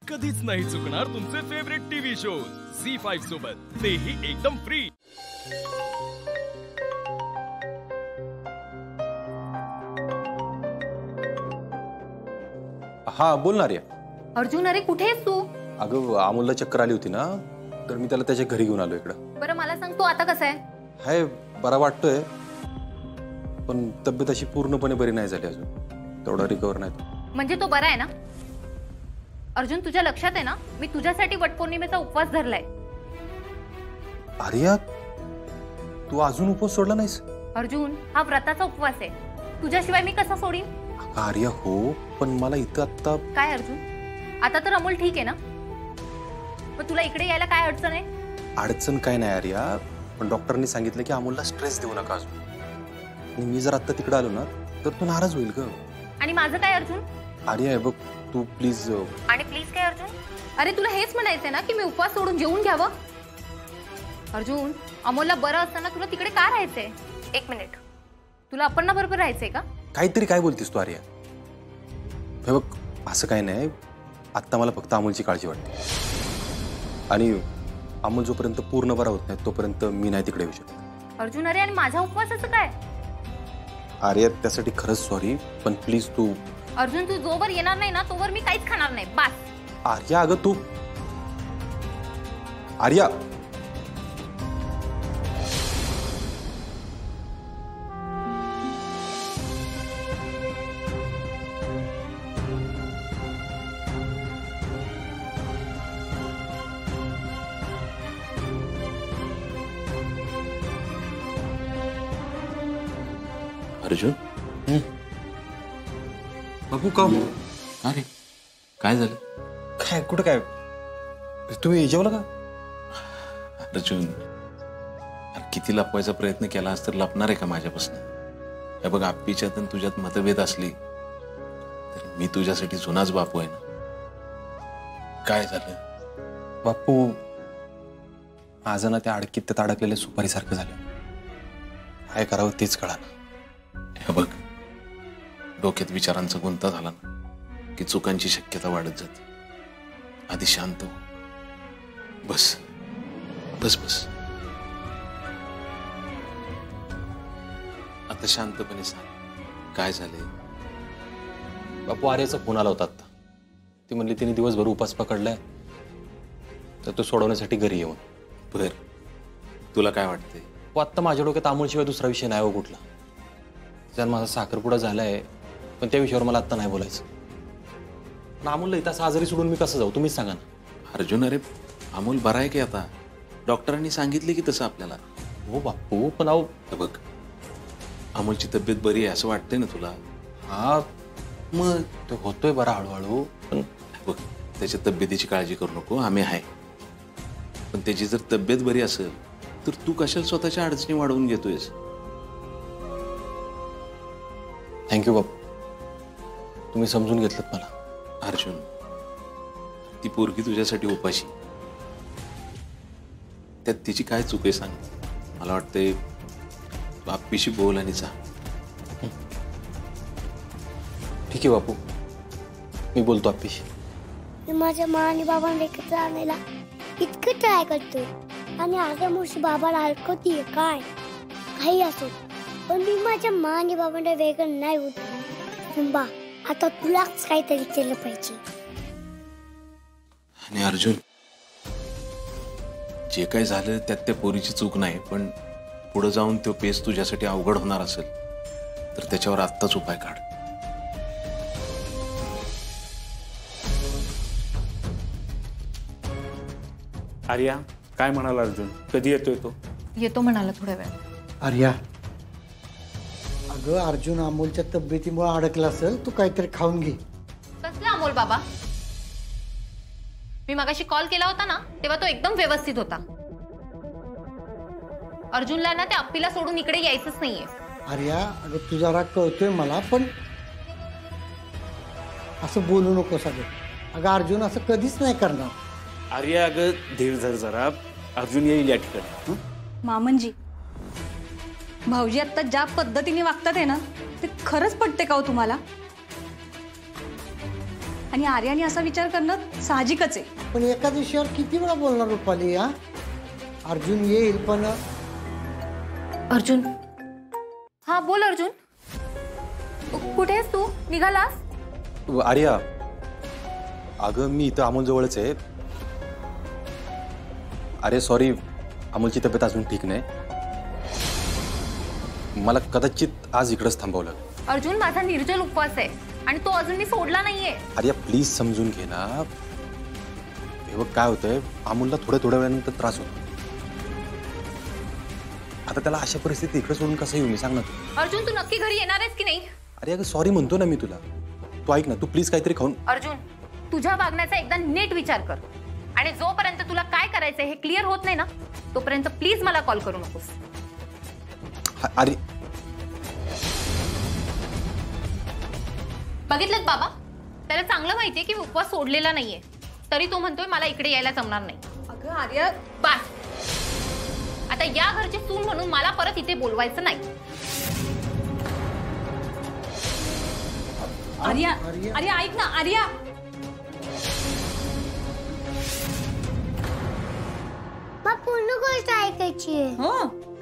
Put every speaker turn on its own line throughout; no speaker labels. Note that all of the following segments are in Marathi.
कधीच नाही चुकणार तुमचे फेवरेट टीव्ही शोज झी5 सोबत, तेही एकदम फ्री।
हा बोल ना रे।
अर्जुन, अरे कुठे आहेस तू?
अगं अमोलला चक्कर आली होती ना, तर मी त्याला त्याच्या घरी घेऊन आलो इकडं।
बरं मला सांग, तू आता कसा आहे?
हाय, बरा वाटतोय, पण तब्येत अशी पूर्णपणे बरी नाही झाली अजून, तेवढा रिकवर नाही तो।
म्हणजे तो बरा आहे ना? अर्जुन, तुझ्या लक्षात आहे ना, मी तुझ्यासाठी वटपौर्णिमेचा उपवास धरलाय।
आर्या, तू अजून उपवास सोडला नाहीस?
अर्जुन, हा व्रताचा उपवास आहे, तुझ्याशिवाय मी कसा सोडीन?
आर्या हो, पण मला इथं आता
काय अर्जुन, आता तर अमोल ठीक आहे ना? पण तुला इकडे यायला काय अडचण आहे?
अडचण काय नाही आर्या, पण डॉक्टरांनी सांगितलं की अमोलला स्ट्रेस देऊ नका अजून, आणि मी जर आता तिकडे आलो ना तर तू नाराज होईल ग।
आणि माझं काय अर्जुन?
आर्या बघ, तू प्लीज।
आणि प्लीज काय अर्जुन? अरे तुला हेच म्हणायचंय ना की मी उपवास सोडून जेवून घ्यावं? अर्जुन, अमोलला बरं असताना तुला तिकडे का राहायचंय? एक मिनिट, तुला अपर्णा बरोबर राहायचंय का?
काहीतरी काय बोलतीस तू आर्या? हे बघ, असं काही नाही, आत्ता मला फक्त अमोलची काळजी वाटते, आणि अमोल जोपर्यंत पूर्ण बरा होत नाही तोपर्यंत मी नाही तिकडे येऊ शकत।
अर्जुन, अरे आणि माझ्या उपवासाचं काय?
आर्या, त्यासाठी खरंच सॉरी, पण प्लीज तू।
अर्जुन, तू जोवर येणार नाही ना तोवर मी काहीच खाणार नाही, बस।
आर्या अगं तू, आर्या
अर्जुन,
बाबू का?
अरे काय झालं?
काय कुठं काय? तुम्ही जेवला का?
अर्जुन, किती लपवायचा प्रयत्न केलास तर लपणार आहे का माझ्यापासून? हे बघ, आप्पीच्यात आणि तुझ्यात मतभेद असली तर मी तुझ्यासाठी जुनाच बापू आहे ना। काय झालं?
बापू, माझं ना त्या अडकीत त्यात अडकलेल्या सुपारीसारखं झालं, काय करावं तेच कळालं।
हे बघ, डोक्यात विचारांचा गुंता झाला ना की चुकांची शक्यता वाढत जाते। आधी शांत हो, बस बस बस, आता शांतपणे सांग काय झाले?
बापू, आर्याचा फोन आला होता आता, ती म्हणली तिने दिवसभर उपास पकडलाय तर तो सोडवण्यासाठी घरी येऊन।
बर, तुला काय वाटतंय?
आत्ता माझ्या डोक्यात अमोलशिवाय दुसरा विषय नाही हो कुठला। त्याच्यात माझा साखरपुडा झालाय, पण त्या विषयावर मला आत्ता नाही बोलायचं। पण अमोलला इथं असं आजारी सोडून मी कसं जाऊ, तुम्हीच सांगा ना।
अर्जुन, अरे अमोल बरा आहे की आता? डॉक्टरांनी सांगितले की तसं आपल्याला।
हो बापू, पण अहो
बघ, अमोलची तब्येत बरी आहे असं वाटतंय ना तुला?
हा, मग तो होतोय बरा हळूहळू, पण
बघ, त्याच्या तब्येतीची काळजी करू नको, आम्ही आहे। पण त्याची जर तब्येत बरी असेल तर तू कशाला स्वतःच्या अडचणी वाढवून घेतोयस?
थँक्यू बापू, तुम्ही समजून घेतलं मला।
अर्जुन, ती पोरगी तुझ्यासाठी उपाशी, त्यात तिची काय चूक आहे सांग? मला वाटतंय आप्पीशी बोल आणि जा।
ठीक आहे बापू, मी बोलतो आप्पीशी।
मी माझ्या मा आणि बाबांना एकत्र आणायला इतकं ट्राय करतोय, आणि आर्या मावशी बाबाला हलकवतीये काय काही असो, पण मी माझ्या मा आणि बाबांना वेगळं नाही होत। बा, आता तुलाच काहीतरी केलं पाहिजे।
आणि अर्जुन, जे काय झालं त्यात त्या पोरीची चूक नाही, पण पुढे जाऊन तो पेस तुझ्यासाठी अवघड होणार असेल तर त्याच्यावर आत्ताच उपाय काढ।
आर्या, काय म्हणाला अर्जुन? कधी येतोय तो?
येतो म्हणाला थोड्या वेळ।
आर्या, अगं अर्जुन अमोलच्या तब्येतीमुळे अडकला असेल, तू काहीतरी खाऊन घे।
कसला अमोल बाबा? मी मगाशी कॉल केला होता ना तेव्हा तो एकदम व्यवस्थित होता। अर्जुनला ना त्या आप्पीला सोडून इकडे यायचंच नाहीये।
आर्या, अगं तुझा राग कळतोय मला, पण असं बोलू नको सगळं। अगं अर्जुन असं कधीच नाही करणार।
आर्या, अगं धीर धर जरा, अर्जुन येईल या ठिकाणी।
मामनजी, भाऊजी आता ज्या पद्धतीने वागतात आहे ना, ते खरंच पटते का हो तुम्हाला? आणि आर्याने असा विचार करणं साहजिकच आहे.
पण एका विषयावर किती वेळा बोलणार रुपाली? हा, अर्जुन येईल पण
अर्जुन, हा बोल अर्जुन. कुठे आहेस तू? निघालास?
आर्या, अगं मी इथं अमोल जवळच आहे. अरे सॉरी, अमोलची तब्येत अजून ठीक नाही. मला कदाचित आज इकडंच थांबावं लागेल.
अर्जुन, माझा निर्जल उपवास आहे आणि तो अजून मी सोडला नाहीये.
आर्या प्लीज समजून घे ना. हे बघ काय होतंय, अमोलला थोड्या वेळानंतर त्रास होतो. आता त्याला अशा परिस्थितीत इकडे सोडून कसं येऊ मी, सांग ना तू.
अर्जुन, तू नक्की घरी येणार आहेस की नाही?
अरे अगं सॉरी म्हणतो ना मी तुला. तू ऐक ना, तू प्लीज काहीतरी खाऊन.
अर्जुन, तुझ्या वागण्याचा एकदा नीट विचार कर आणि जोपर्यंत तुला काय करायचंय हे क्लिअर होत नाही ना, तोपर्यंत प्लीज मला कॉल करू नकोस.
अरे
बघितलं बाबा, त्याला चांगलं माहितीये की मी उपवास सोडलेला नाहीये, तरी तो म्हणतोय मला इकडे यायला जमणार नाही.
अगं आर्या,
बस, आता या घरची सून म्हणून मला परत इथे बोलवायचं नाही.
आर्या, आर्या ऐक ना. आर्या,
मग पूर्ण गोष्ट ऐकायची आहे.
हो,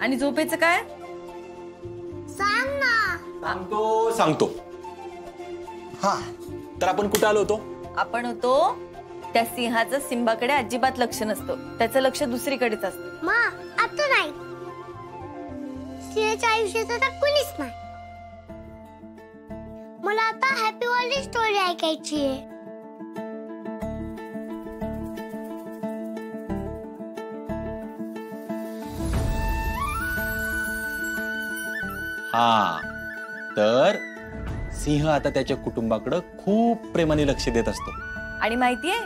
आणि झोपेचं काय?
सांग ना.
सांगतो. हा, तर आपण कुठे आलो होतो?
आपण होतो त्या सिंहाचं सिंबाकडे अजिबात लक्ष नसतं, त्याचं लक्ष दुसरीकडेच असतं.
मा, आता नाही. सिंहाच्या आयुष्यात आता कुणीच नाही. मला आता हॅपी वाली स्टोरी ऐकायची आहे.
हा, तर सिंह आता त्याच्या कुटुंबाकडे खूप प्रेमाने लक्ष देत असतो.
आणि माहितीये,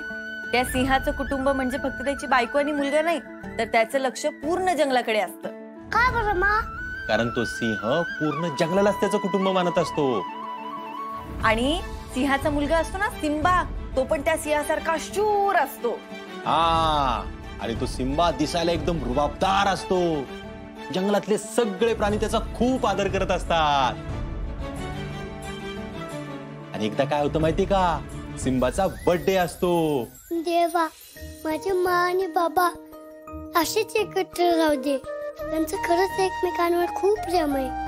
त्या सिंहाचं कुटुंब म्हणजे फक्त त्याची बायको आणि मुलगा नाही, तर त्याचं लक्ष पूर्ण जंगलाकडे असतं.
का बरं मा?
कारण तो सिंह पूर्ण जंगलालाच त्याचं कुटुंब मानत असतो.
आणि सिंहाचा मुलगा असतो ना सिंबा, तो पण त्या सिंहासारखा शूर असतो.
हा, आणि तो सिंबा दिसायला एकदम रुबाबदार असतो. जंगलातले सगळे प्राणी त्याचा खूप आदर करत असतात. आणि एकदा काय होतं माहिती का, सिंबाचा बर्थडे असतो.
देवा, माझे मा आणि बाबा असेच एकत्र राहू दे. त्यांचं खरंच एकमेकांवर खूप प्रेम आहे.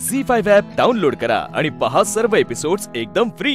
झी5 ॲप डाउनलोड करा आणि पहा सर्व एपिसोड्स एकदम फ्री.